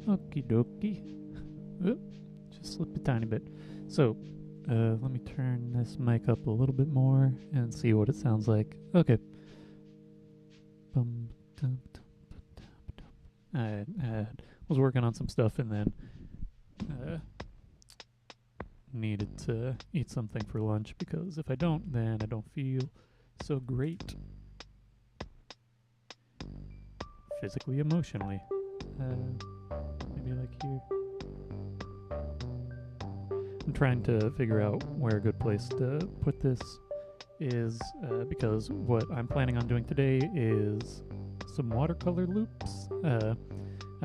Okie dokie. Oop, just slipped a tiny bit. So, let me turn this mic up a little bit more and see what it sounds like. Okay. Bum, dum, dum, dum, dum. I was working on some stuff and then uh, needed to eat something for lunch because if I don't, then I don't feel so great physically, emotionally. Maybe like here. I'm trying to figure out where a good place to put this is because what I'm planning on doing today is some watercolor loops. I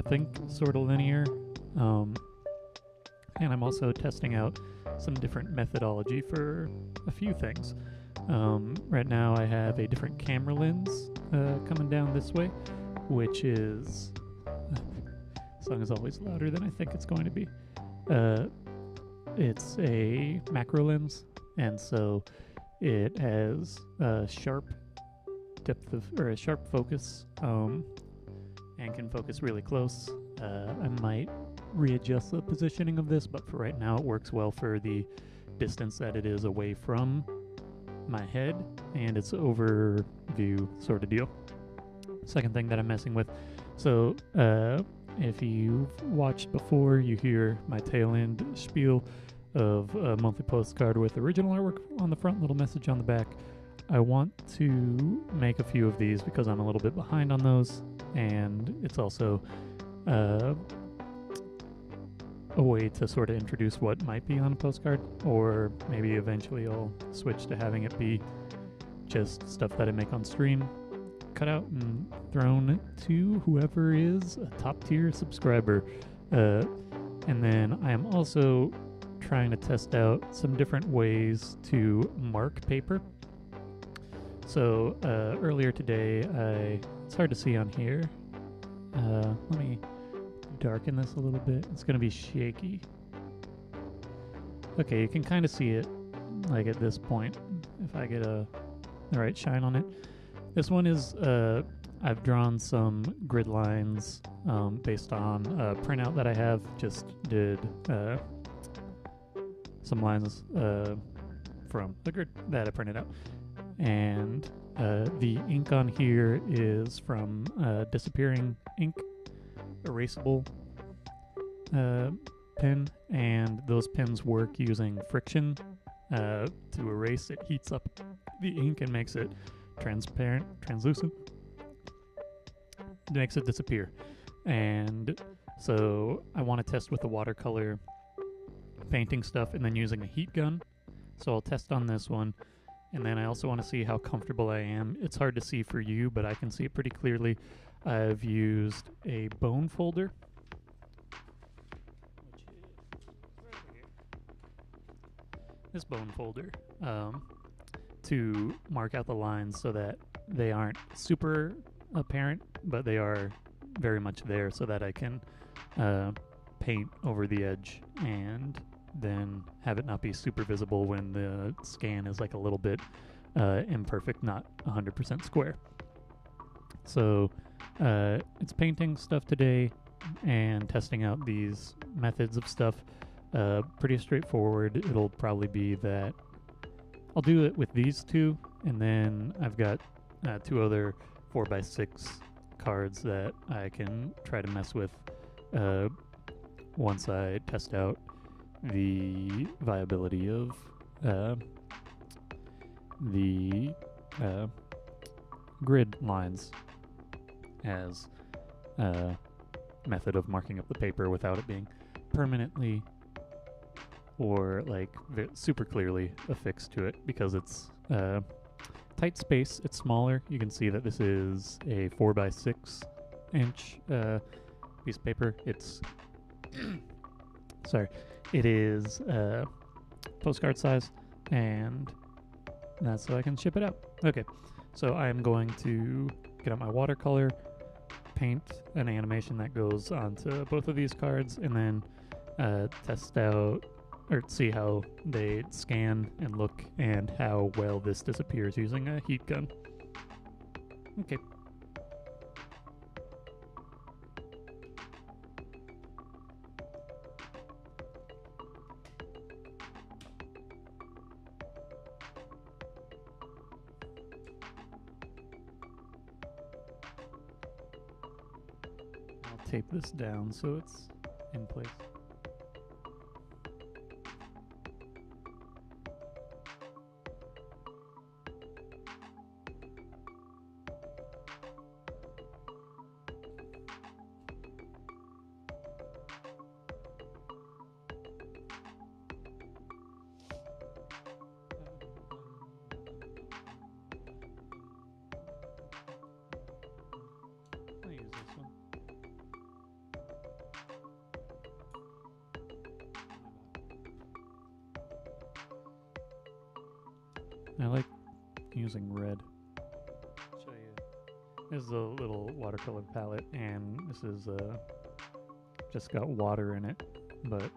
think sort of linear. And I'm also testing out some different methodology for a few things. Right now I have a different camera lens coming down this way, which is... song is always louder than I think it's going to be. It's a macro lens, and so it has a sharp depth of, or a sharp focus, and can focus really close. I might readjust the positioning of this, but for right now it works well for the distance that it is away from my head, and it's overview sort of deal. Second thing that I'm messing with, so if you've watched before, you hear my tail end spiel of a monthly postcard with original artwork on the front, little message on the back. I want to make a few of these because I'm a little bit behind on those, and it's also a way to sort of introduce what might be on a postcard, or maybe eventually I'll switch to having it be just stuff that I make on stream, cut out and thrown to whoever is a top tier subscriber. And then I am also trying to test out some different ways to mark paper. So earlier today, it's hard to see on here. Let me darken this a little bit. It's going to be shaky. Okay, you can kind of see it like at this point if I get the right shine on it. This one is, I've drawn some grid lines based on a printout that I have. Just did some lines from the grid that I printed out. And the ink on here is from Disappearing Ink erasable pen, and those pens work using friction to erase. It heats up the ink and makes it transparent, translucent. It makes it disappear. And so I want to test with the watercolor painting stuff and then using a heat gun. So I'll test on this one. And then I also want to see how comfortable I am. It's hard to see for you, but I can see it pretty clearly. I've used a bone folder, which is right over here. This bone folder, to mark out the lines so that they aren't super apparent, but they are very much there so that I can paint over the edge and then have it not be super visible when the scan is like a little bit imperfect, not 100% square. So it's painting stuff today and testing out these methods of stuff. Pretty straightforward. It'll probably be that I'll do it with these two, and then I've got two other 4x6 cards that I can try to mess with once I test out the viability of the grid lines as a method of marking up the paper without it being permanently or like super clearly affixed to it, because it's tight space. It's smaller. You can see that this is a 4x6 inch piece of paper. It's sorry, it is postcard size, and that's so I can ship it out. Okay, so I am going to get out my watercolor, paint an animation that goes onto both of these cards, and then test out or see how they scan and look and how well this disappears using a heat gun. Okay. tape this down so it's in place. I'll use this one. I like using red. Show you. This is a little watercolor palette, and this is just got water in it. But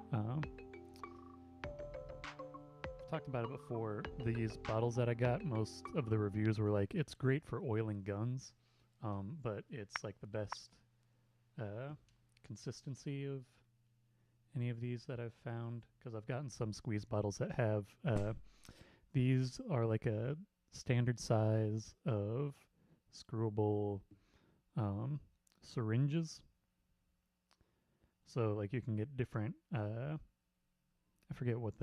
talked about it before. These bottles that I got, most of the reviews were like, it's great for oiling guns, but it's like the best consistency of any of these that I've found, because I've gotten some squeeze bottles that have these are like a standard size of screwable syringes. So like you can get different I forget what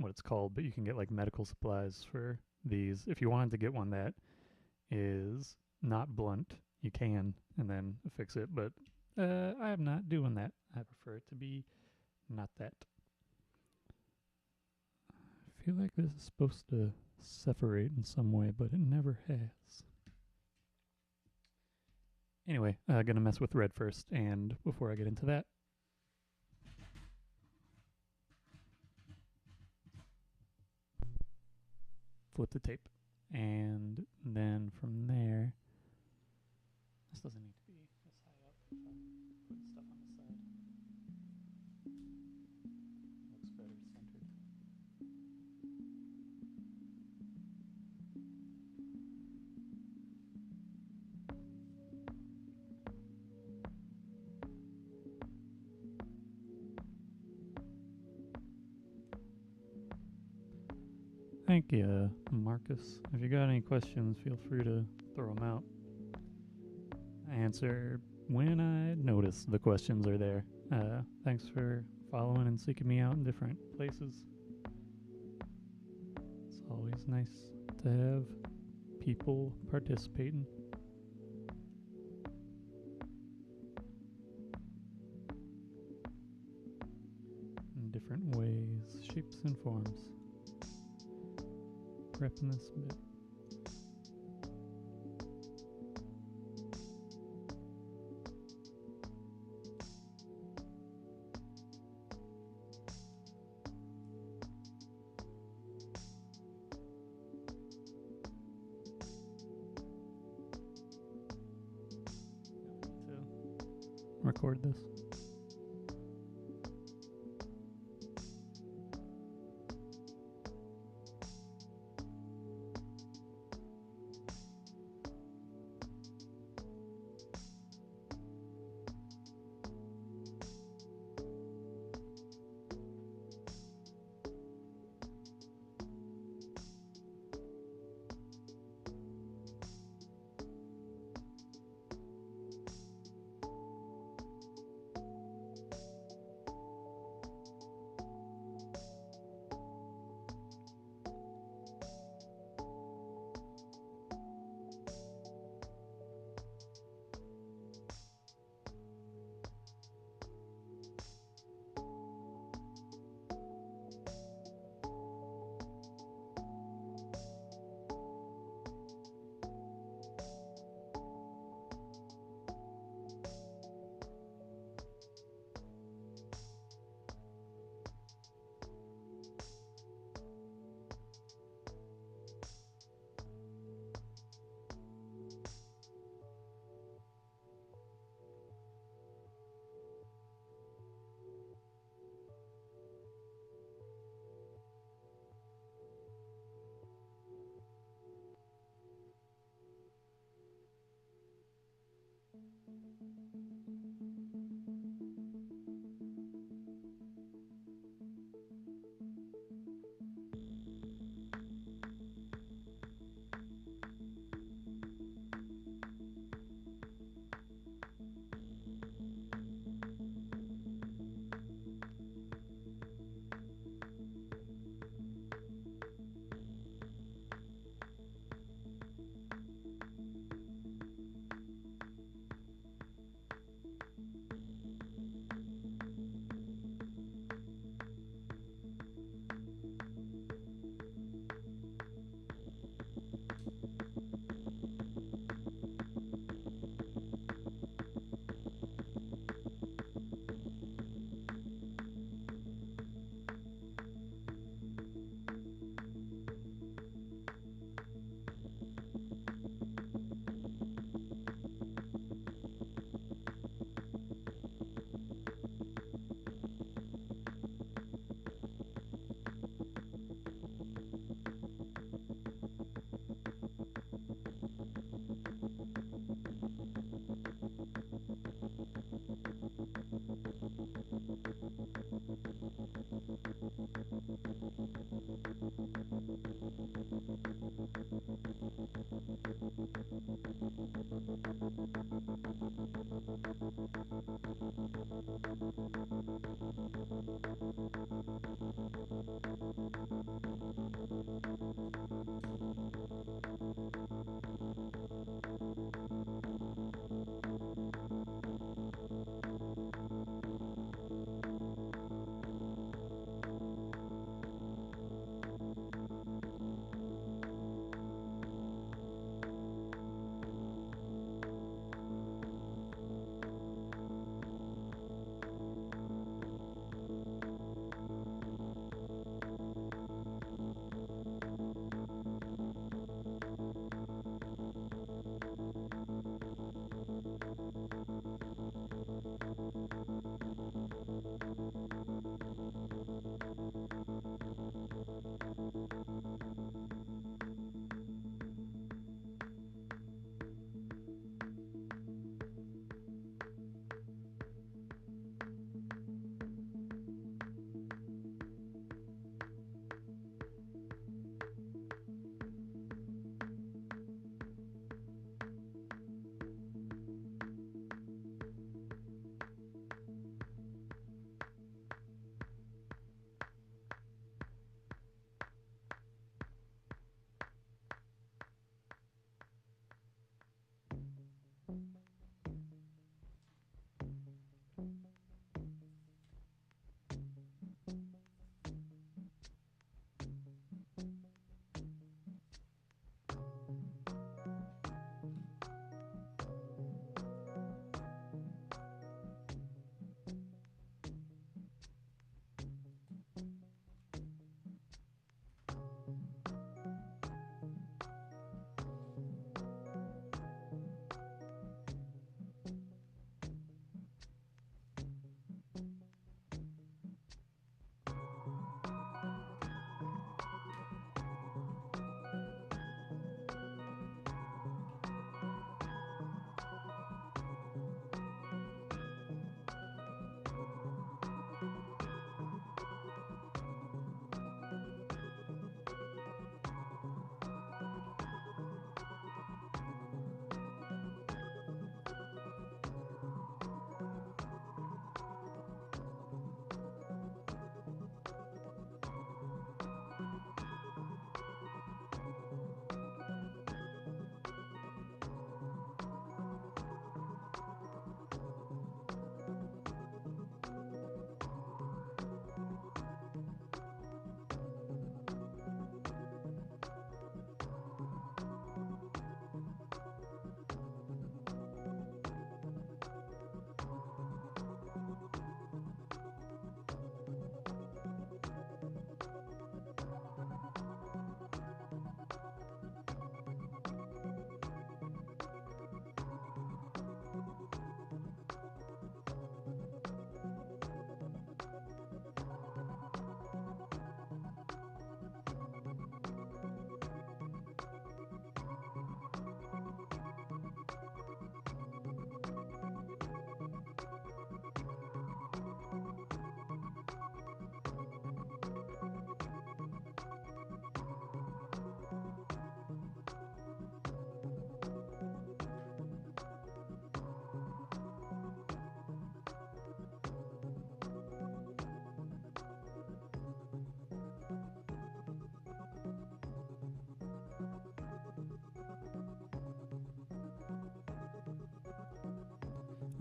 it's called, but you can get like medical supplies for these. If you wanted to get one that is not blunt, you can and then fix it, but I am not doing that. I prefer it to be not that. I feel like this is supposed to separate in some way, but it never has. Anyway, gonna mess with red first, and before I get into that, flip the tape, and then from there, this doesn't need to be this high up. Put stuff on the side. Looks better centered. Thank you, Marcus. If you got any questions, feel free to throw them out. I answer when I notice the questions are there. Thanks for following and seeking me out in different places. It's always nice to have people participating. In different ways, shapes, and forms. Prepping this a bit. To record this.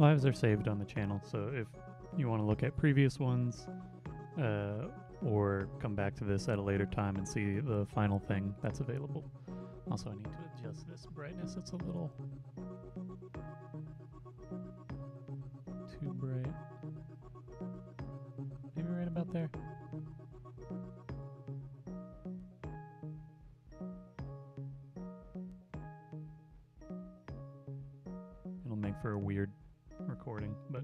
lives are saved on the channel, so if you want to look at previous ones, or come back to this at a later time and see the final thing, that's available. Also, I need to adjust this brightness. It's a little too bright. Maybe right about there. It'll make for a weird recording, but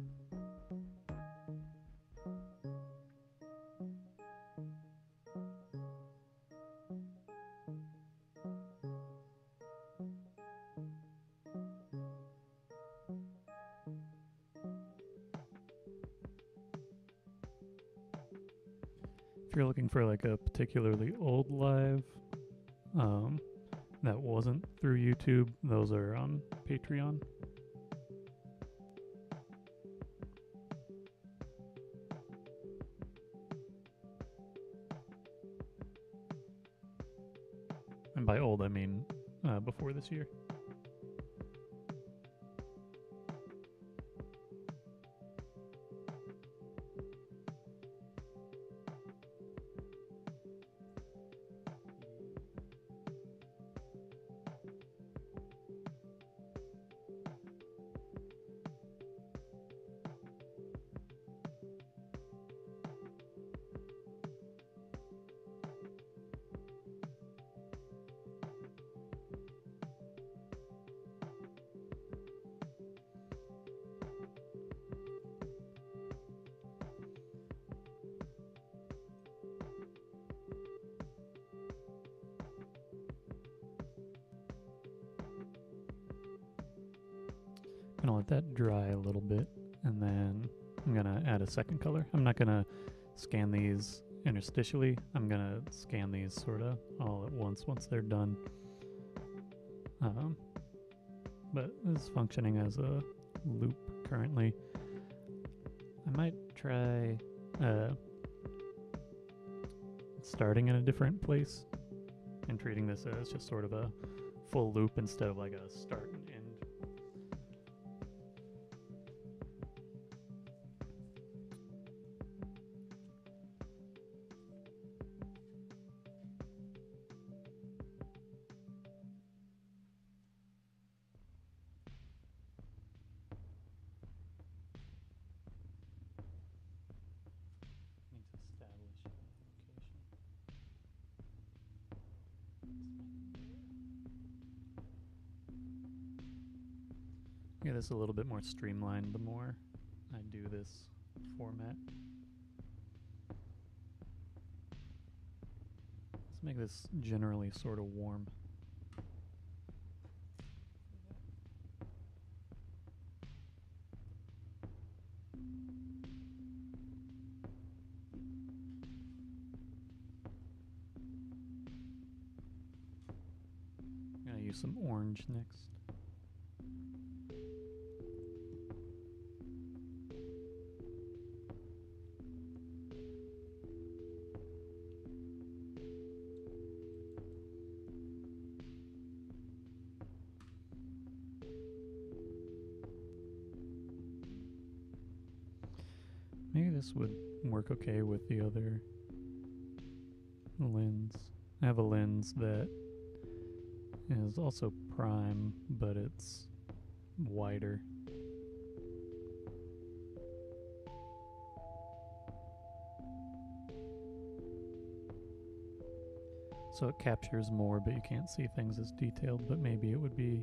if you're looking for like a particularly old live that wasn't through YouTube, those are on Patreon. And by old, I mean before this year. I'm gonna let that dry a little bit, and then I'm gonna add a second color. I'm not gonna scan these interstitially. I'm gonna scan these sort of all at once they're done. But this is functioning as a loop currently. I might try starting in a different place and treating this as just sort of a full loop instead of like a start and end. Get this a little bit more streamlined the more I do this format. Let's make this generally sort of warm. I'm gonna use some orange next. Maybe this would work okay with the other lens. I have a lens that is also prime, but it's wider. So it captures more, but you can't see things as detailed, but maybe it would be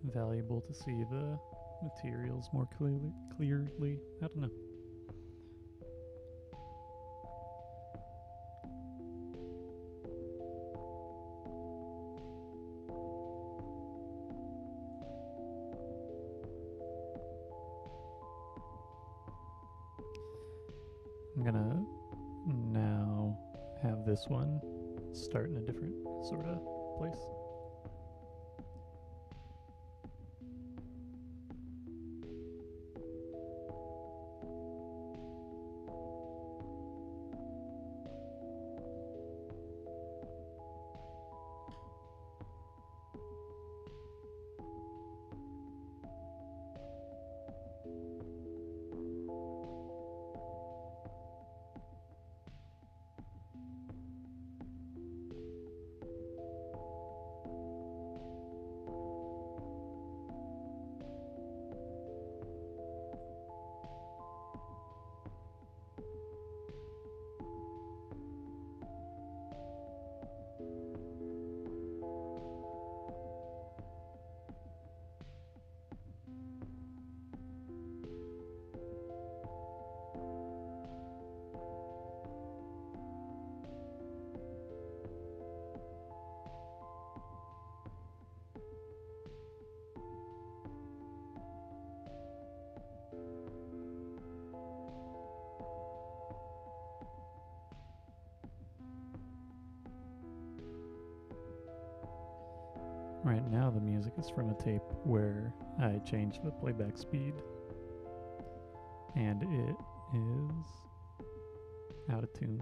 valuable to see the materials more clearly. I don't know. I'm gonna now have this one start in a different sort of place. Right now, the music is from a tape where I changed the playback speed, and it is out of tune.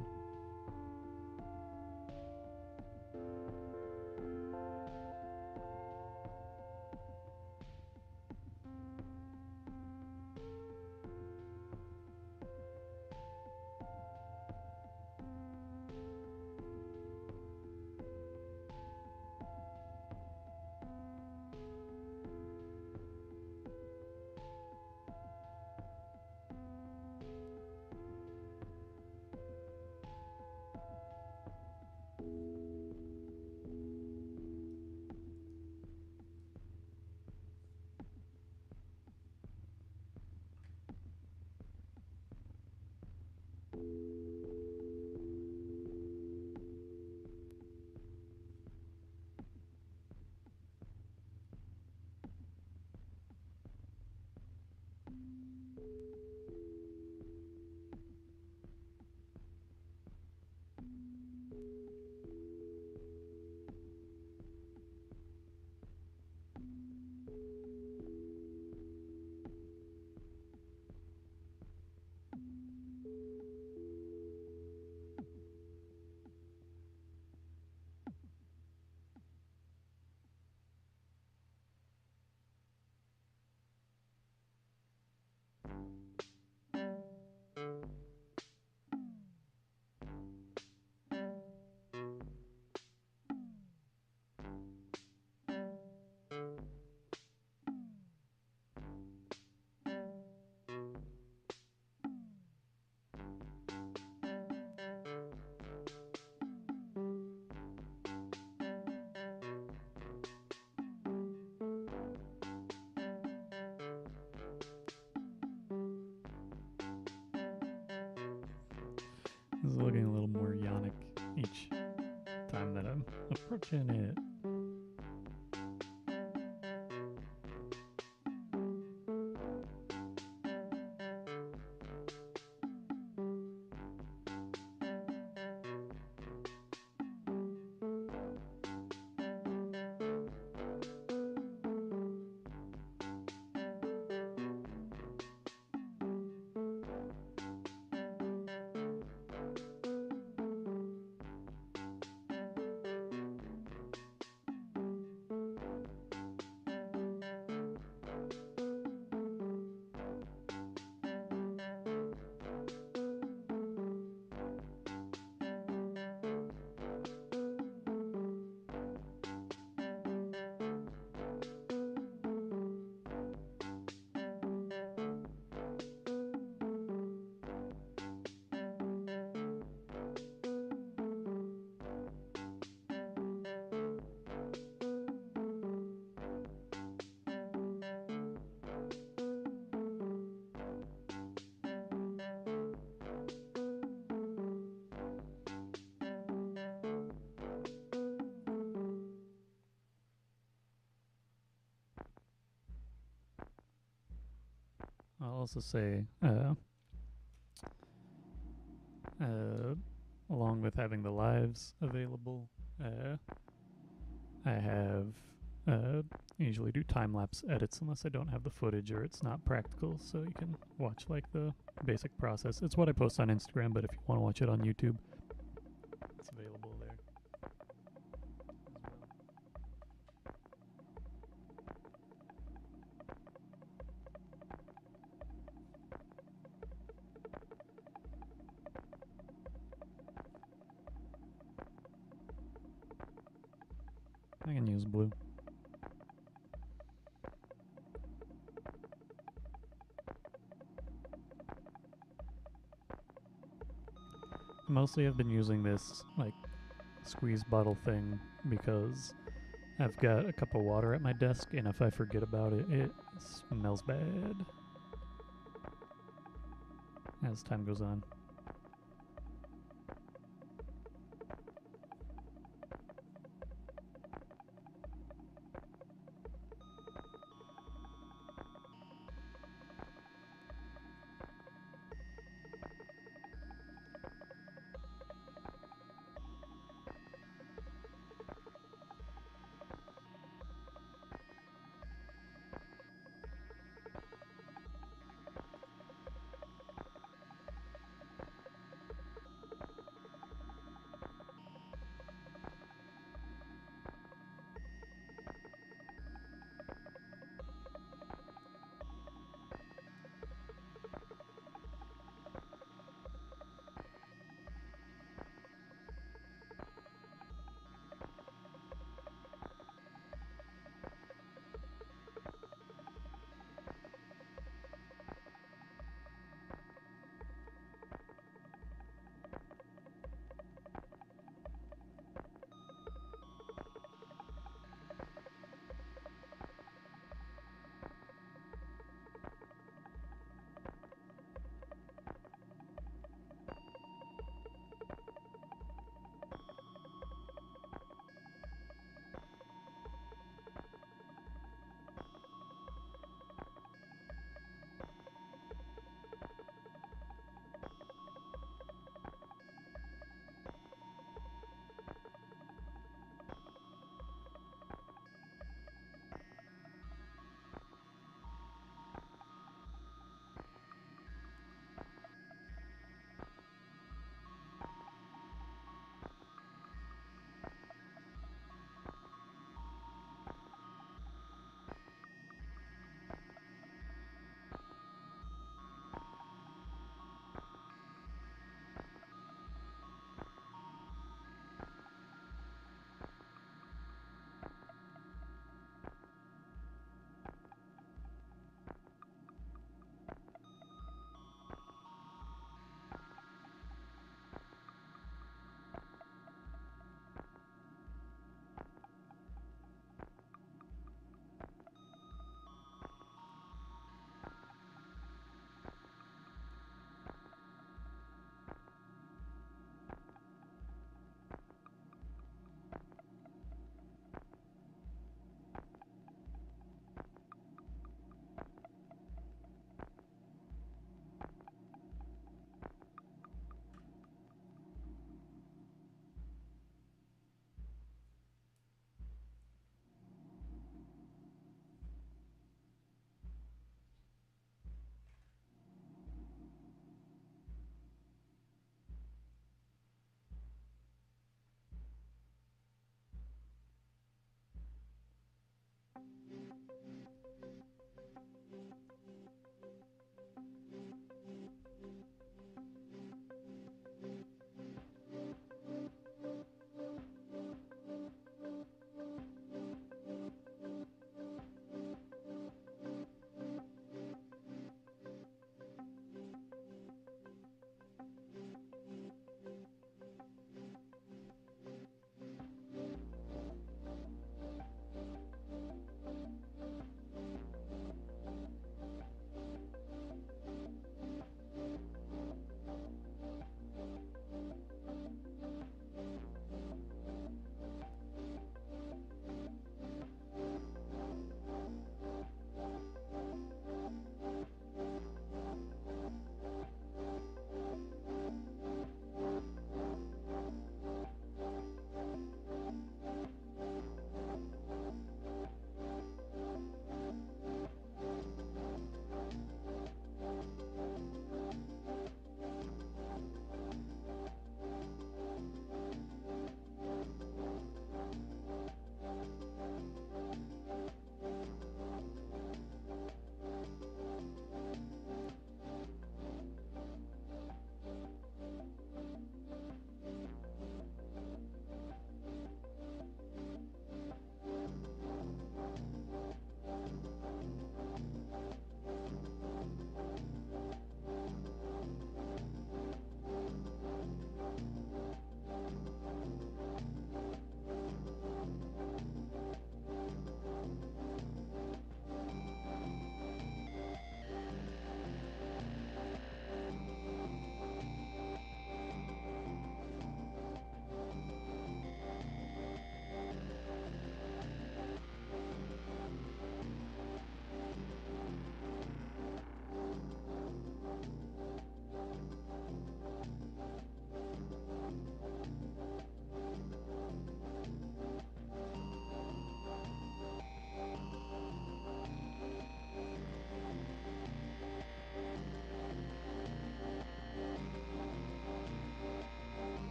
This is looking a little more yonic each time that I'm approaching it. I'll also say, along with having the lives available, I have usually do time-lapse edits unless I don't have the footage or it's not practical, so you can watch like the basic process. It's what I post on Instagram, but if you want to watch it on YouTube, it's available there as well. I can use blue. Mostly I've been using this like squeeze bottle thing because I've got a cup of water at my desk, and if I forget about it, it smells bad as time goes on.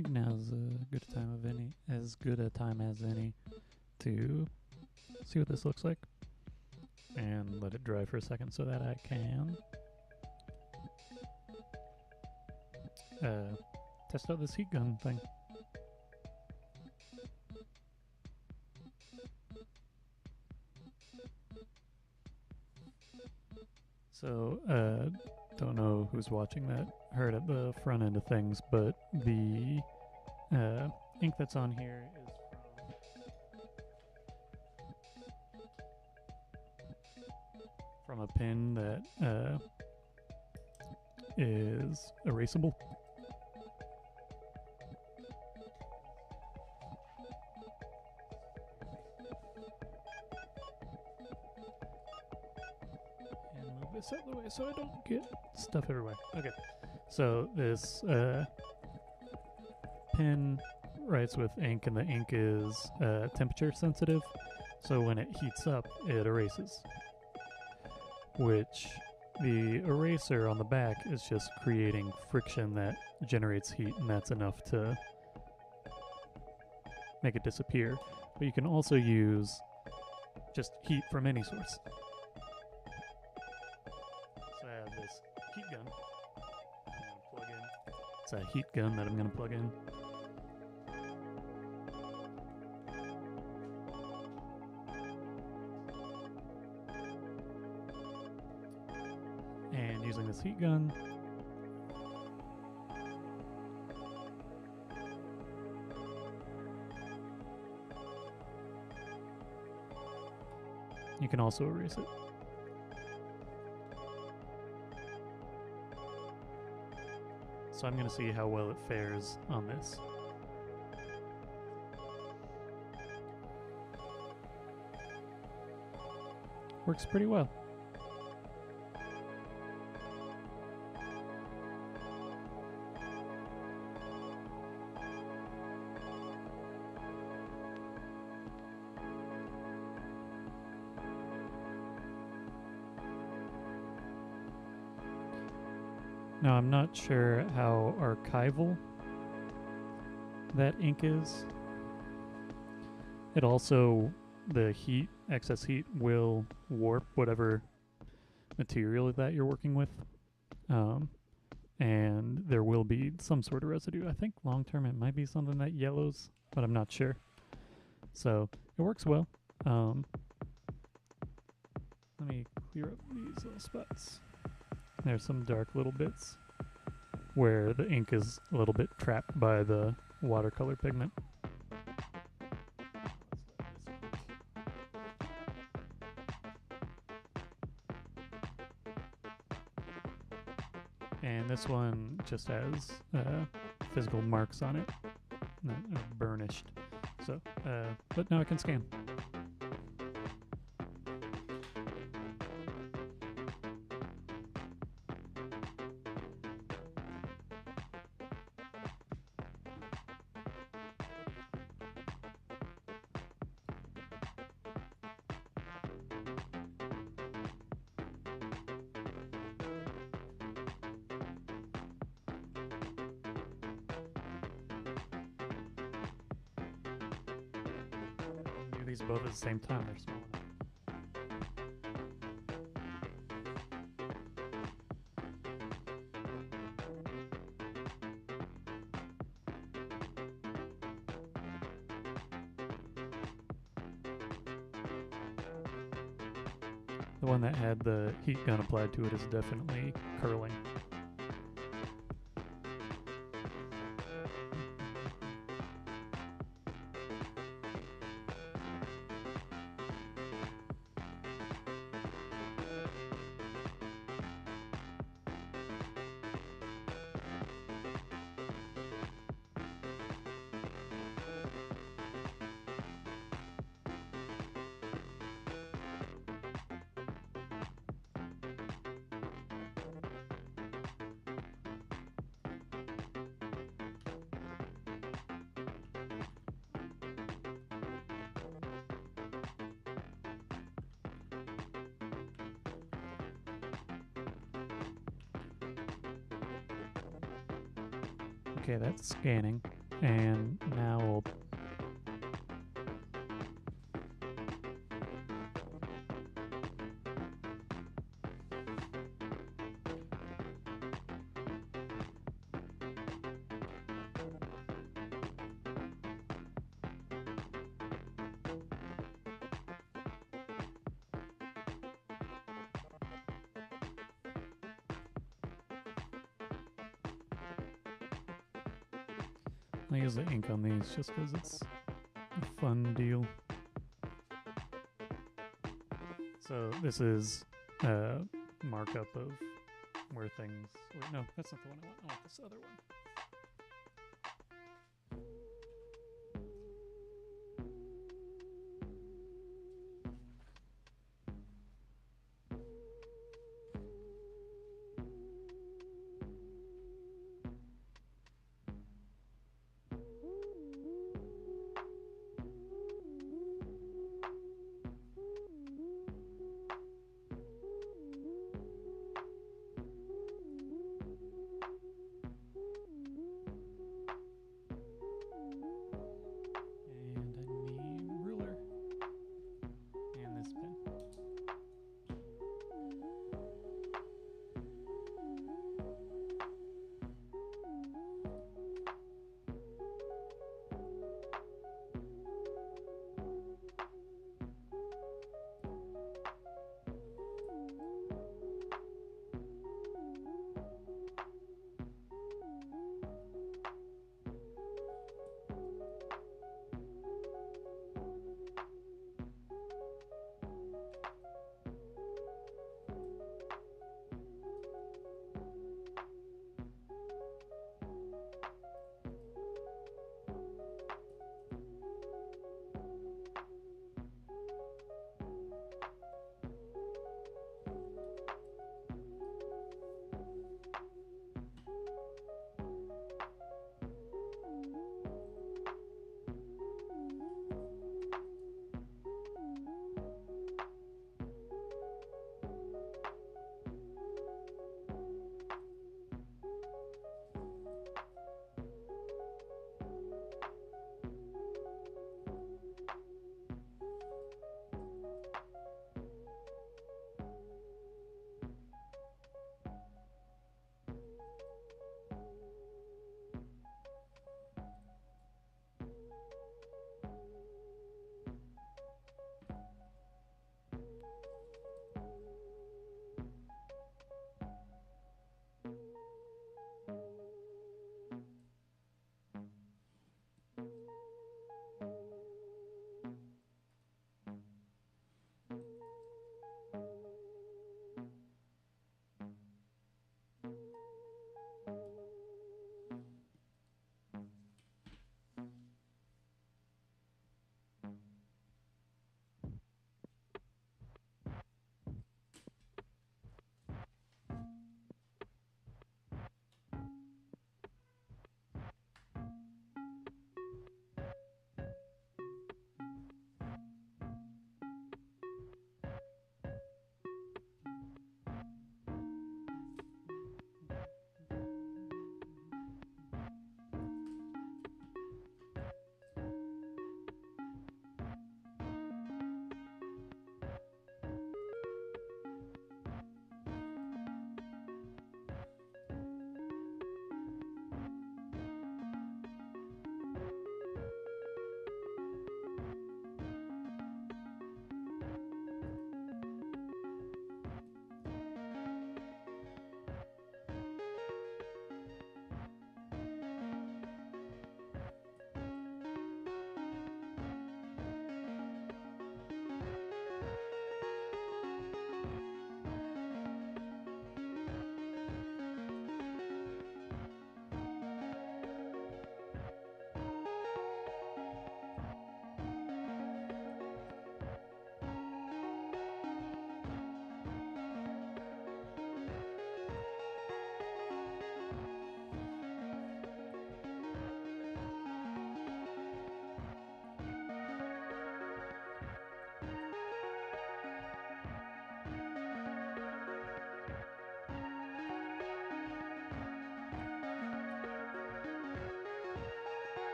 think now's as good a time as any to see what this looks like and let it dry for a second so that I can test out this heat gun thing. So, don't know who's watching that, heard at the front end of things, but the ink that's on here is from a pen that is erasable. And move this out of the way so I don't get stuff everywhere. Okay, so this pen writes with ink, and the ink is temperature sensitive, so when it heats up, it erases. Which the eraser on the back is just creating friction that generates heat, and that's enough to make it disappear. But you can also use just heat from any source. So I have this heat gun I'm going to plug in. It's a heat gun that I'm going to plug in. And using this heat gun, you can also erase it. So I'm going to see how well it fares on this. Works pretty well. Now, I'm not sure how archival that ink is. It also, the heat, excess heat, will warp whatever material that you're working with. And there will be some sort of residue. I think long term it might be something that yellows, but I'm not sure. So it works well. Let me clear up these little spots. There's some dark little bits where the ink is a little bit trapped by the watercolor pigment. And this one just has physical marks on it that are burnished. So, but now I can scan. Do these both at the same time, they're small enough. The one that had the heat gun applied to it is definitely curling. Okay, that's scanning. And now we'll I use the ink on these just because it's a fun deal. So this is a markup of where things... Wait, no, that's not the one I want. I want this other one.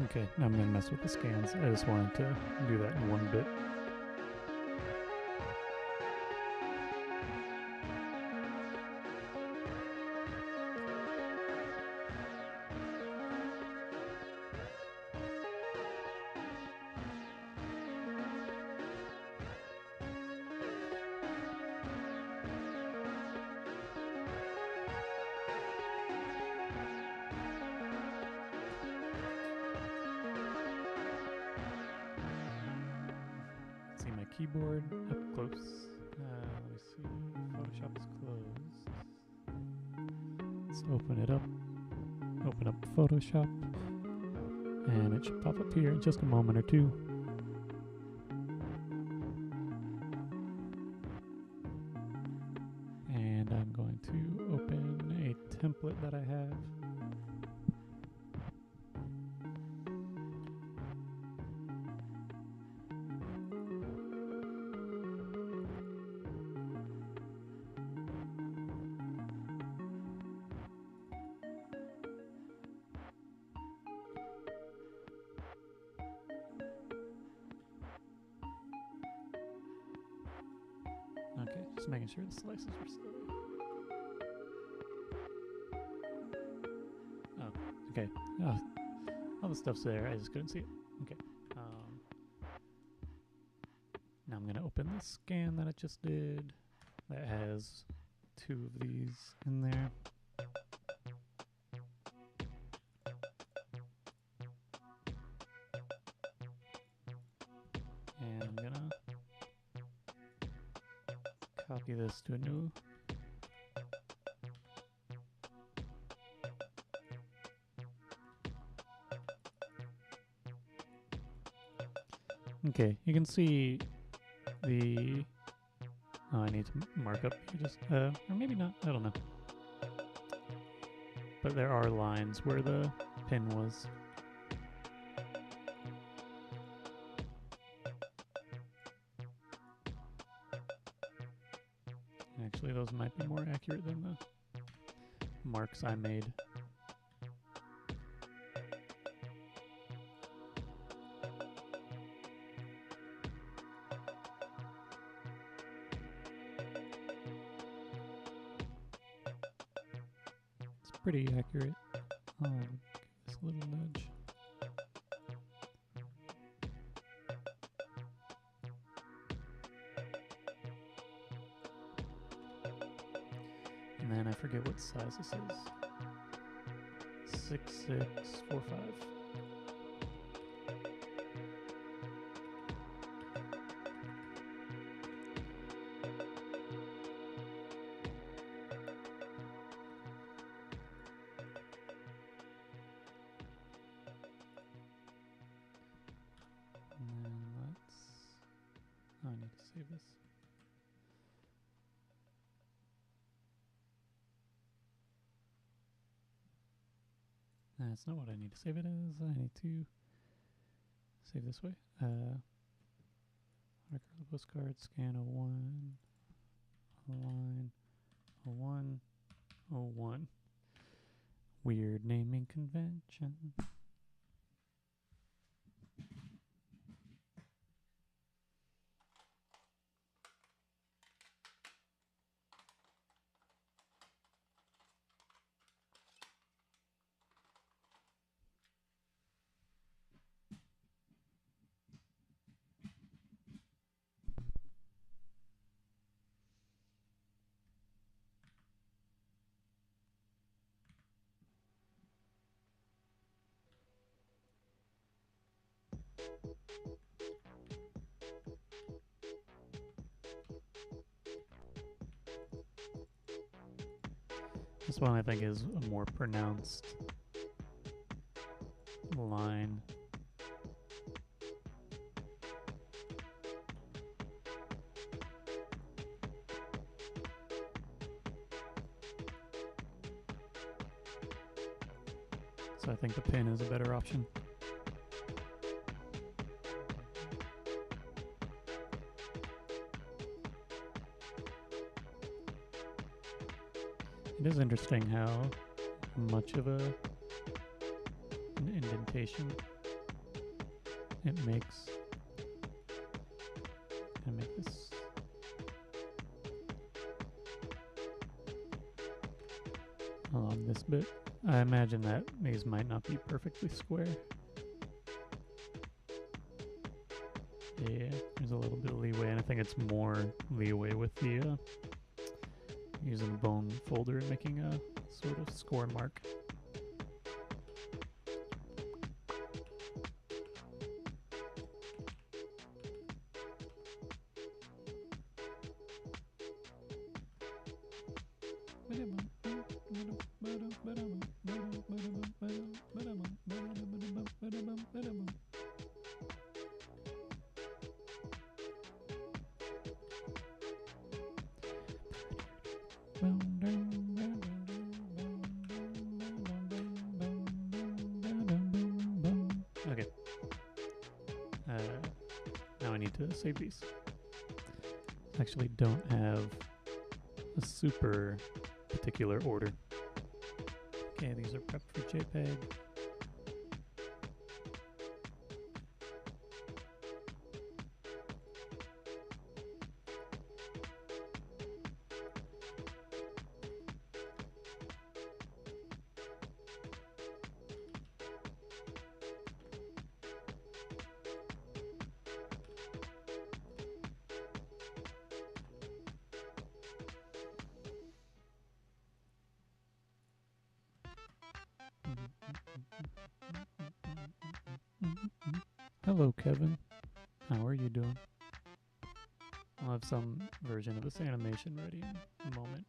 Okay, now I'm gonna mess with the scans. I just wanted to do that in one bit. See my keyboard up close. Let me see. Photoshop is closed. Let's open it up. Open up Photoshop. And it should pop up here in just a moment or two. And I'm going to open a template that I have. Okay, just making sure the slices are still. Oh, okay. All the stuff's there. I just couldn't see it. Okay. Now I'm gonna open the scan that I just did. That has 2 of these in there. And I'm gonna copy this to a new. Okay, you can see the. Oh, I need to mark up just, or maybe not. I don't know. But there are lines where the pin was. Actually, those might be more accurate than the marks I made. It's pretty accurate. Give this a little nudge. And then I forget what size this is. 6645. And then let's. Oh, I need to save this. That's not what I need to save it as. I need to save this way. Watercolor postcard, scan 01, line 01, 01. Weird naming convention. This one I think is a more pronounced line. So I think the pin is a better option. It is interesting how much of an indentation it makes. Gonna make this. Along this bit. I imagine that these might not be perfectly square. Yeah, there's a little bit of leeway, and I think it's more leeway with the using the bone folder and making a sort of score mark. Okay. Now I need to save these. Actually don't have a super particular order. Okay, these are prepped for JPEG. Hello, Kevin. How are you doing? I'll have some version of this animation ready in a moment.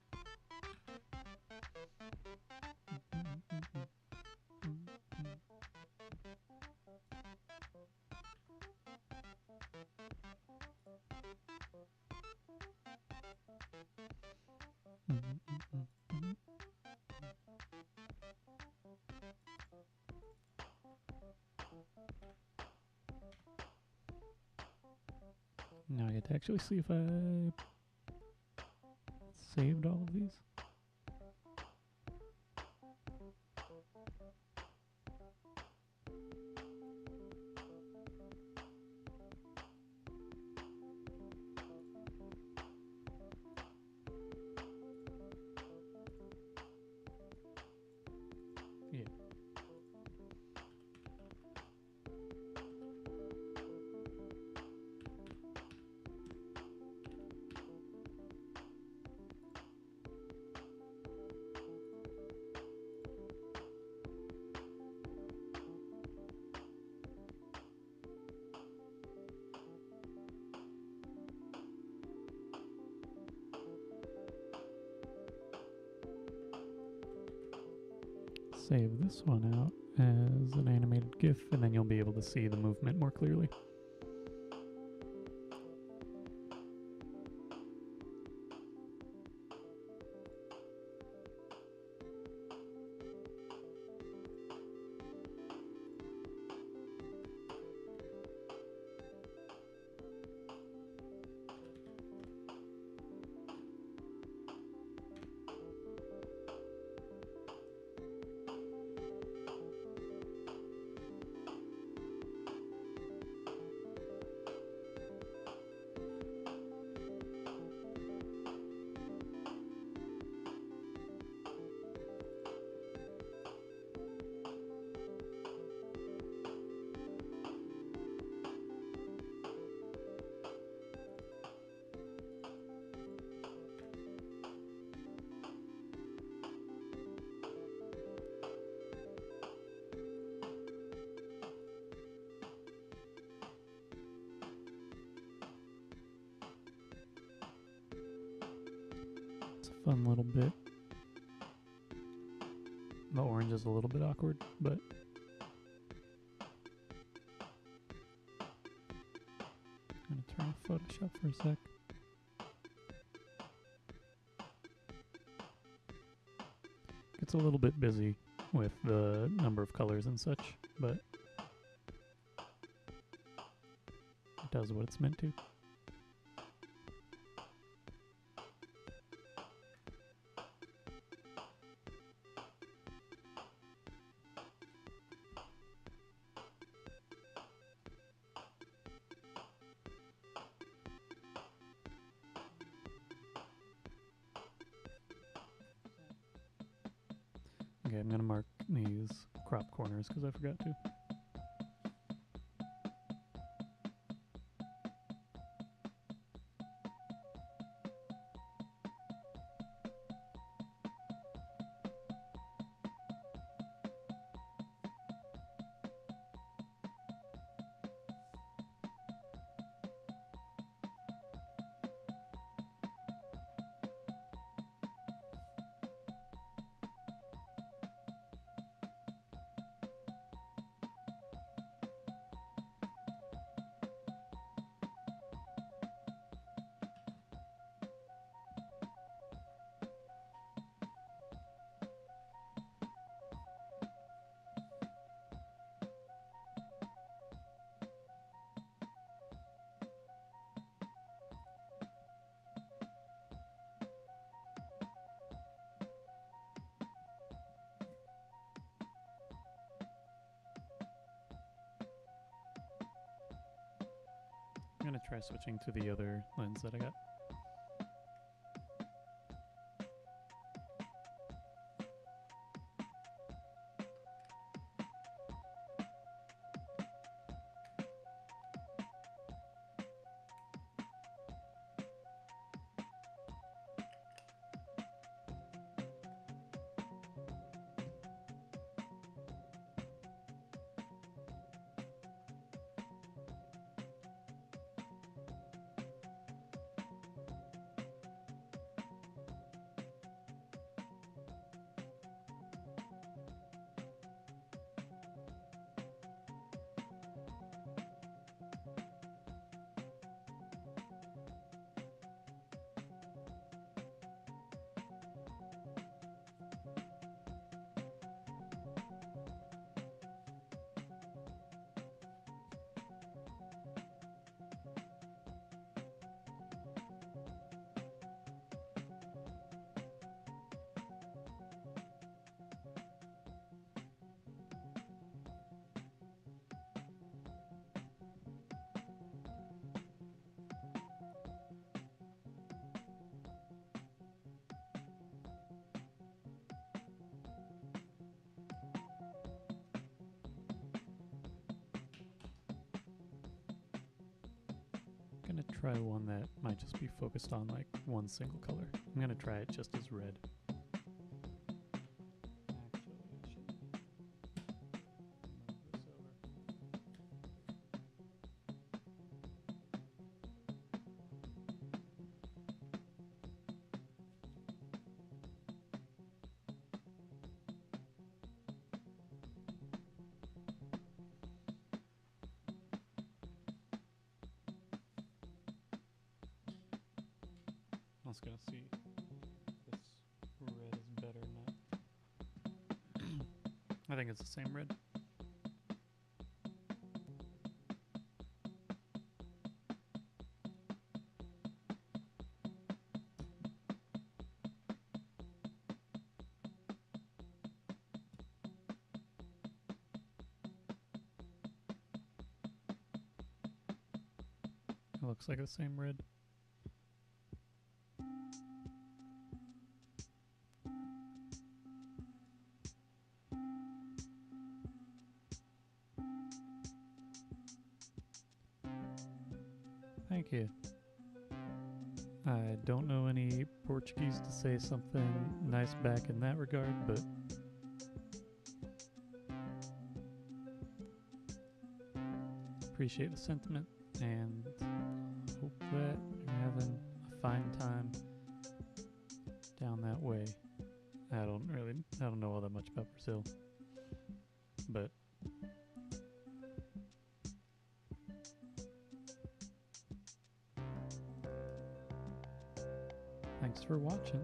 Now I get to actually see if I saved all of these. Yeah. Save this one out as an animated GIF, and then you'll be able to see the movement more clearly. Fun little bit. The orange is a little bit awkward, but I'm gonna turn off Photoshop for a sec. It's a little bit busy with the number of colors and such, but it does what it's meant to. Okay, I'm gonna mark these crop corners because I forgot to. I'm gonna try switching to the other lens that I got. I'm gonna try one that might just be focused on like one single color. I'm gonna try it just as red. Actually, I should move this over. I was gonna see if this red is better or not. I think it's the same red. It looks like the same red. Thank you. I don't know any Portuguese to say something nice back in that regard, but appreciate the sentiment and hope that you're having a fine time down that way. I don't know all that much about Brazil, but thanks for watching.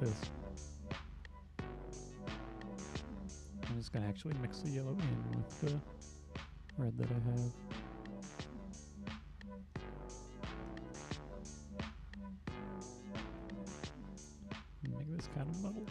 this. I'm just gonna actually mix the yellow in with the red that I have. Make this kind of muddled.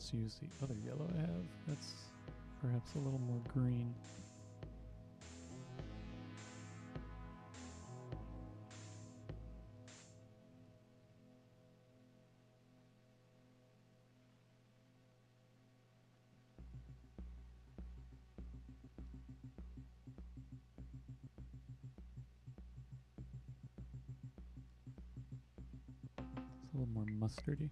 let's use the other yellow I have. That's perhaps a little more green. It's a little more mustardy.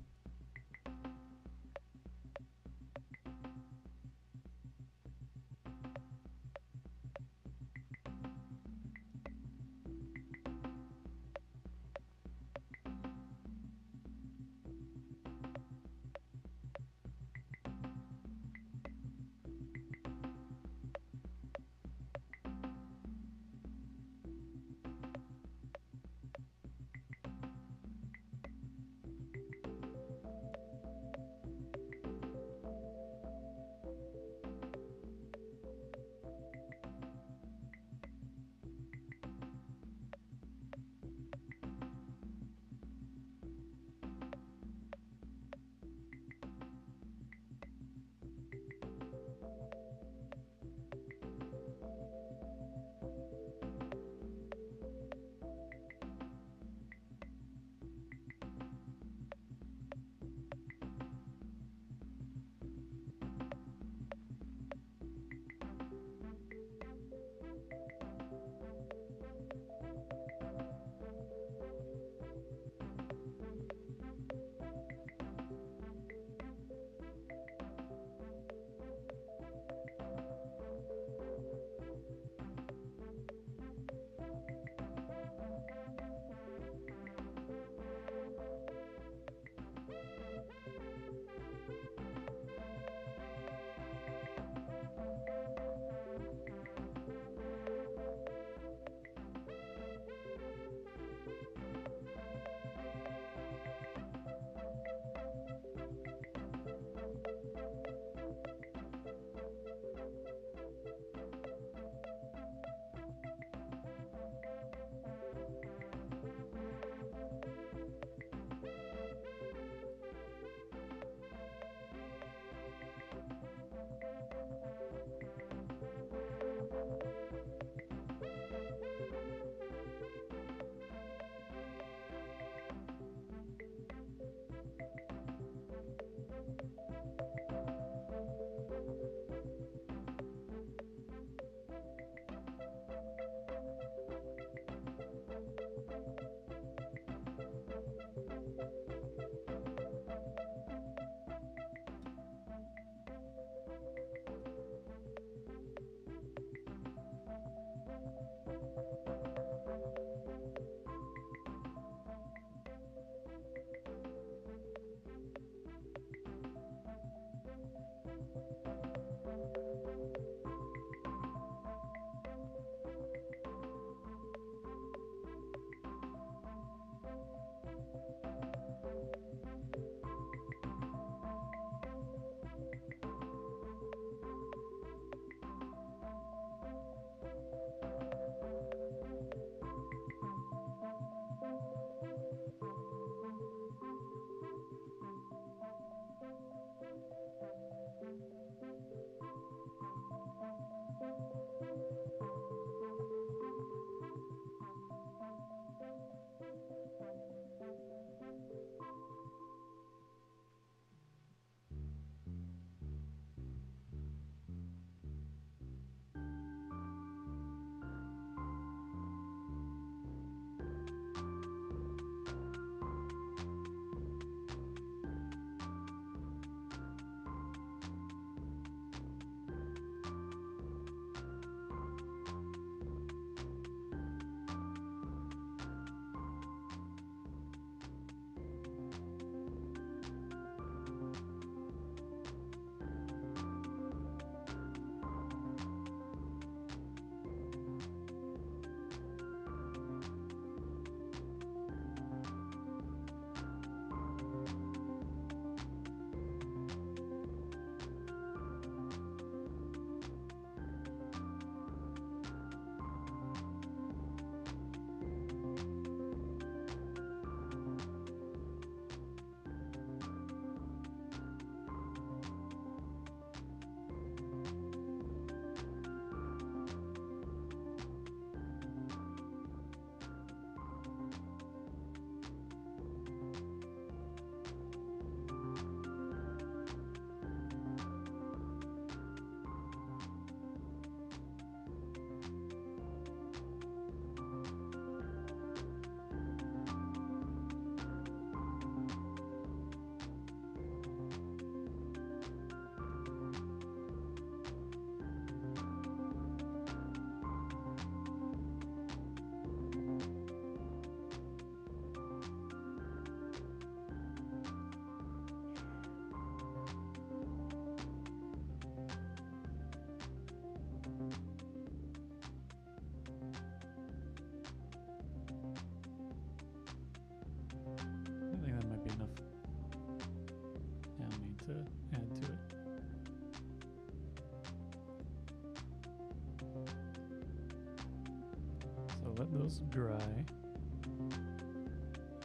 let those dry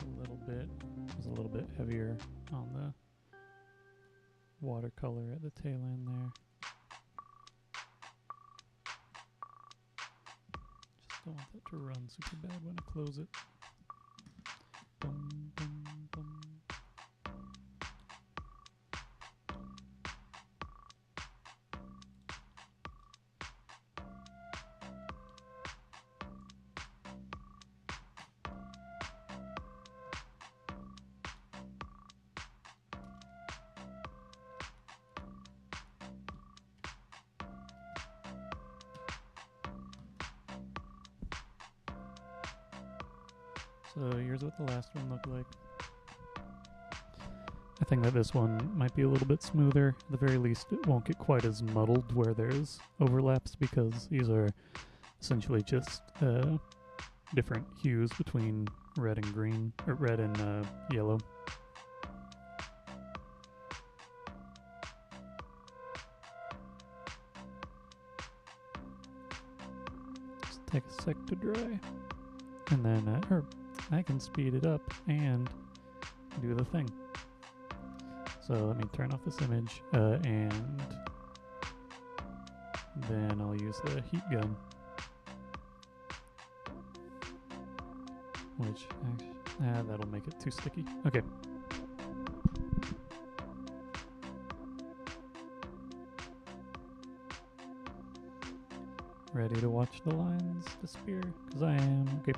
a little bit. It was a little bit heavier on the watercolor at the tail end there. Just don't want that to run super bad when I close it. Boom, boom, boom. So here's what the last one looked like. I think that this one might be a little bit smoother. At the very least, it won't get quite as muddled where there's overlaps, because these are essentially just different hues between red and green, or red and yellow. Just take a sec to dry, and then I can speed it up and do the thing. So let me turn off this image, and then I'll use the heat gun, which that'll make it too sticky. Okay. Ready to watch the lines disappear? Because I am. Okay.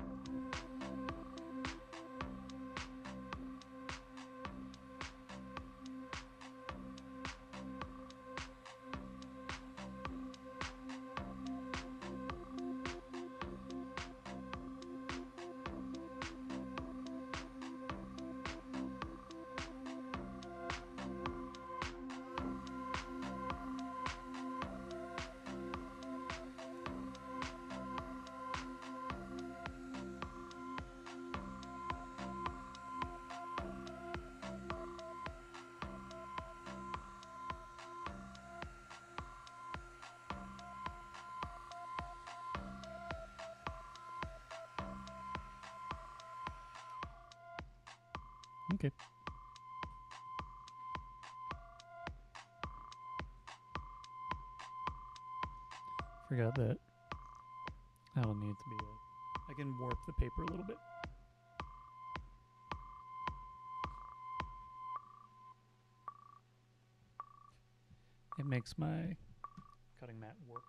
Okay. Forgot that I don't need to be like, I can warp the paper a little bit. It makes my cutting mat warp.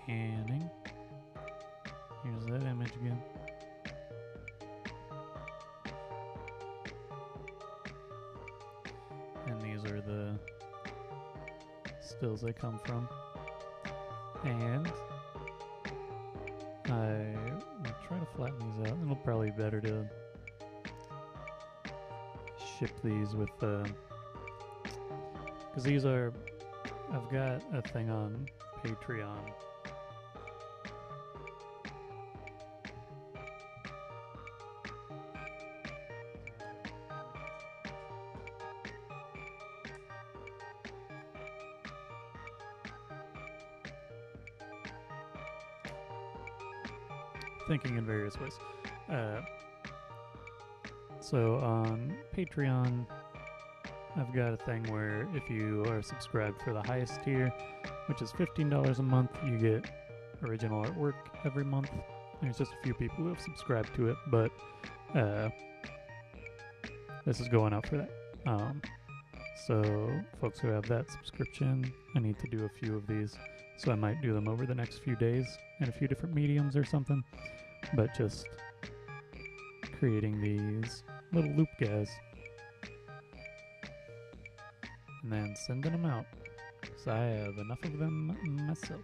Scanning. Here's that image again. And these are the stills they come from. And I will try to flatten these out. It'll probably be better to ship these with because these are, I've got a thing on Patreon. Thinking in various ways. So on Patreon, I've got a thing where if you are subscribed for the highest tier, which is $15 a month, you get original artwork every month. There's just a few people who have subscribed to it, but this is going out for that. So folks who have that subscription, I need to do a few of these. So I might do them over the next few days in a few different mediums or something. But just creating these little loop guys and then sending them out. So I have enough of them myself.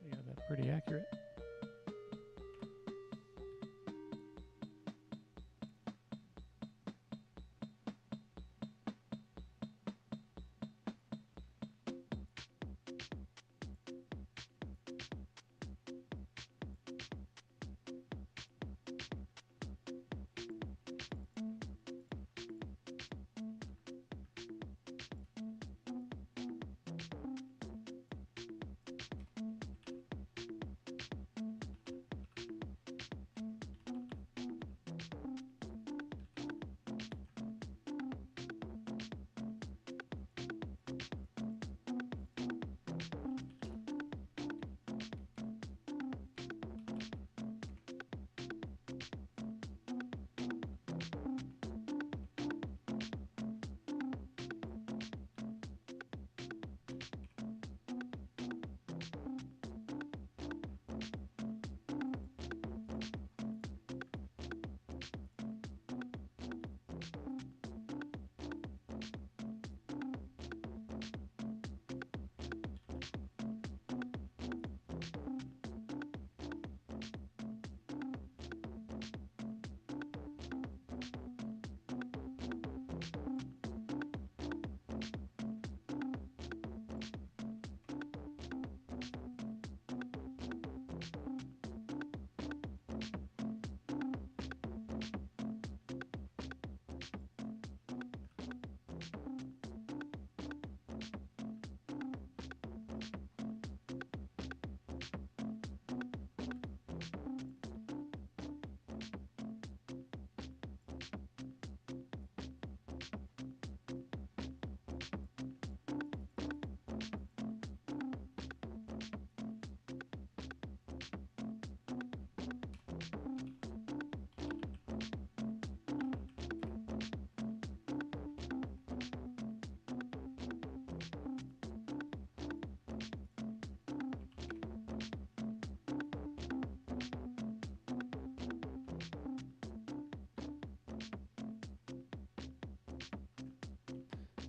Yeah, that's pretty accurate.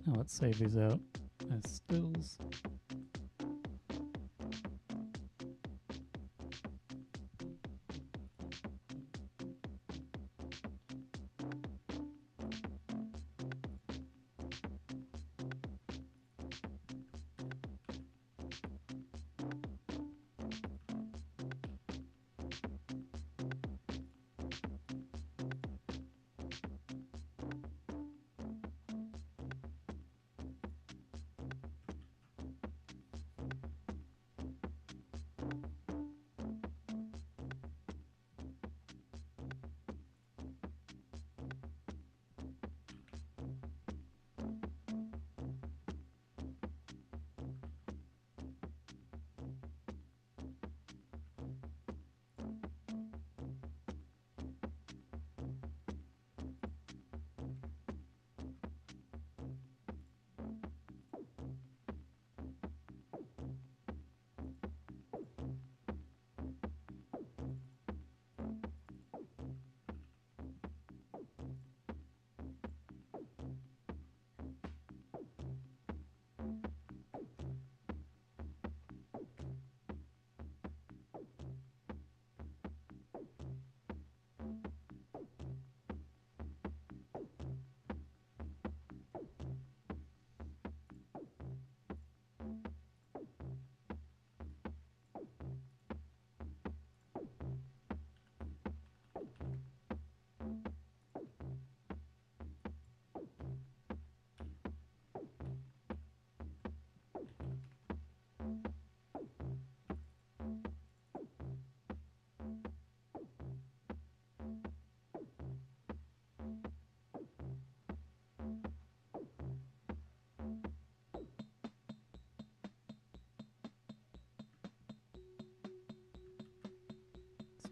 Now let's save these out as stills.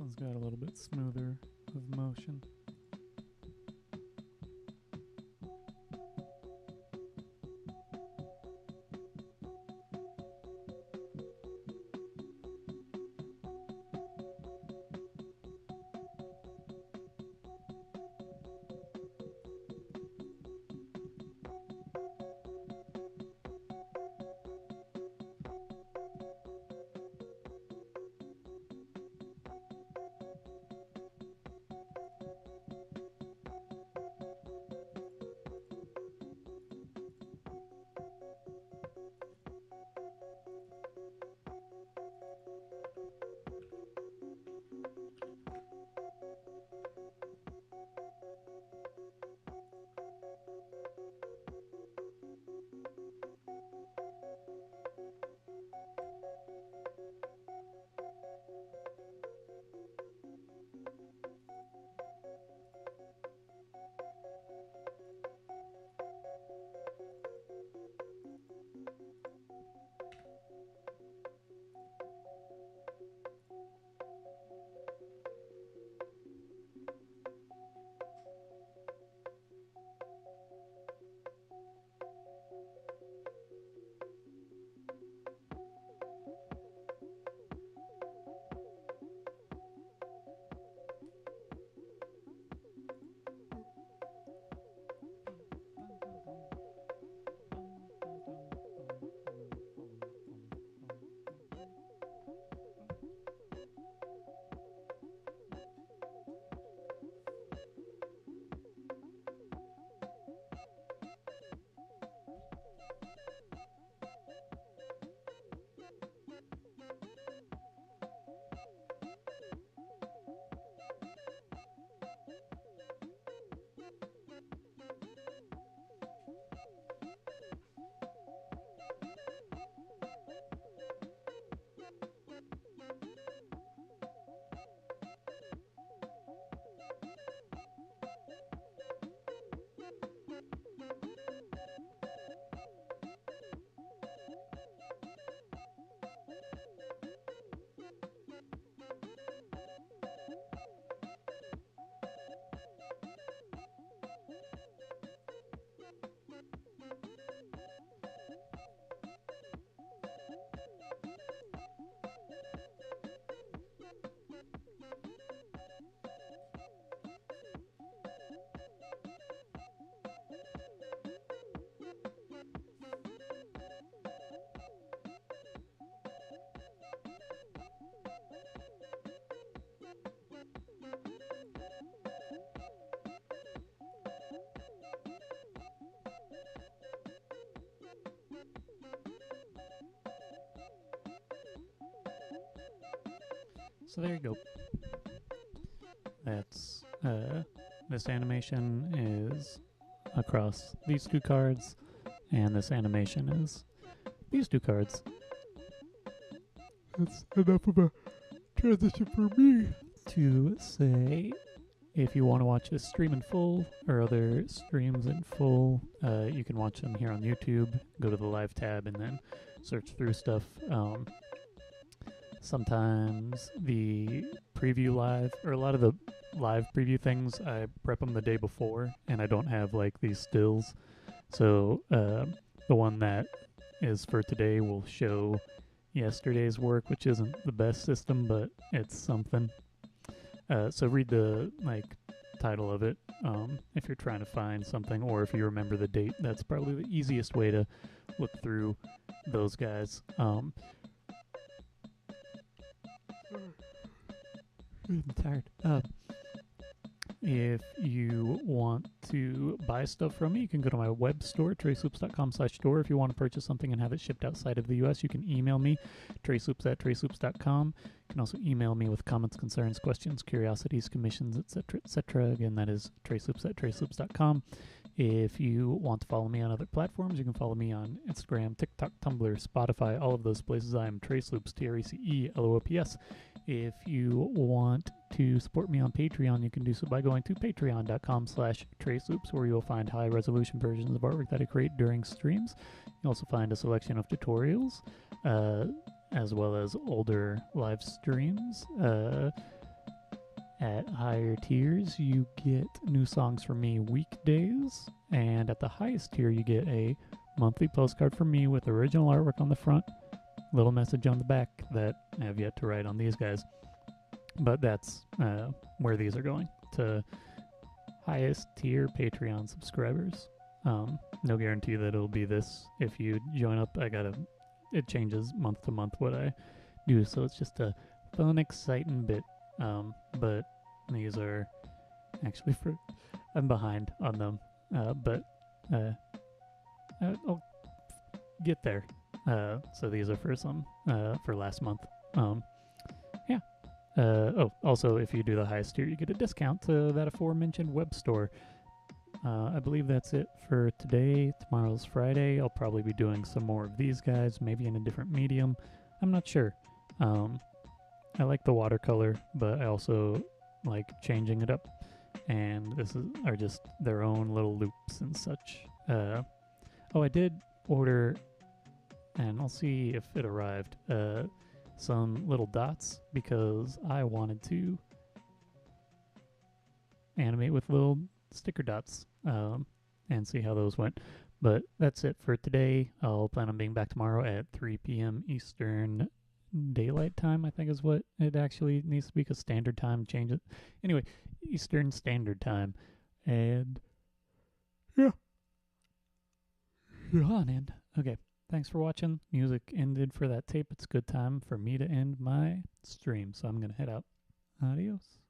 one's got a little bit smoother of motion. So there you go. That's this animation is across these two cards, and this animation is these two cards. That's enough of a transition for me to say, if you want to watch this stream in full or other streams in full, you can watch them here on YouTube. Go to the live tab and then search through stuff. Sometimes the preview live, or a lot of the live preview things, I prep them the day before, and I don't have like these stills. So the one that is for today will show yesterday's work, which isn't the best system, but it's something. So read the title of it if you're trying to find something, or if you remember the date. That's probably the easiest way to look through those guys. I'm tired. If you want to buy stuff from me, you can go to my web store, traceloops.com/store. If you want to purchase something and have it shipped outside of the U.S., you can email me, traceloops@traceloops.com. You can also email me with comments, concerns, questions, curiosities, commissions, etc., etc. Again, that is traceloops@traceloops.com. If you want to follow me on other platforms, you can follow me on Instagram, TikTok, Tumblr, Spotify, all of those places. I am Traceloops, TRECELOOPS. If you want to support me on Patreon, you can do so by going to patreon.com/traceloops, where you'll find high-resolution versions of artwork that I create during streams. You'll also find a selection of tutorials, as well as older live streams. At higher tiers, you get new songs from me weekdays, and at the highest tier, you get a monthly postcard from me with original artwork on the front, little message on the back that I have yet to write on these guys. But that's where these are going, to highest tier Patreon subscribers. No guarantee that it'll be this if you join up. It changes month to month what I do, so it's just a fun, exciting bit. But these are actually I'm behind on them, but I'll get there. So these are for for last month. Yeah. Also, if you do the highest tier, you get a discount to that aforementioned web store. I believe that's it for today. Tomorrow's Friday. I'll probably be doing some more of these guys, maybe in a different medium. I'm not sure. I like the watercolor, but I also like changing it up. And are just their own little loops and such. I did order, and I'll see if it arrived, some little dots because I wanted to animate with little sticker dots and see how those went. But that's it for today. I'll plan on being back tomorrow at 3 p.m. Eastern Daylight Time, I think is what it actually needs to be, because Standard Time changes. Anyway, Eastern Standard Time. And yeah. On end. Okay. Thanks for watching. Music ended for that tape. It's a good time for me to end my stream, so I'm going to head out. Adios.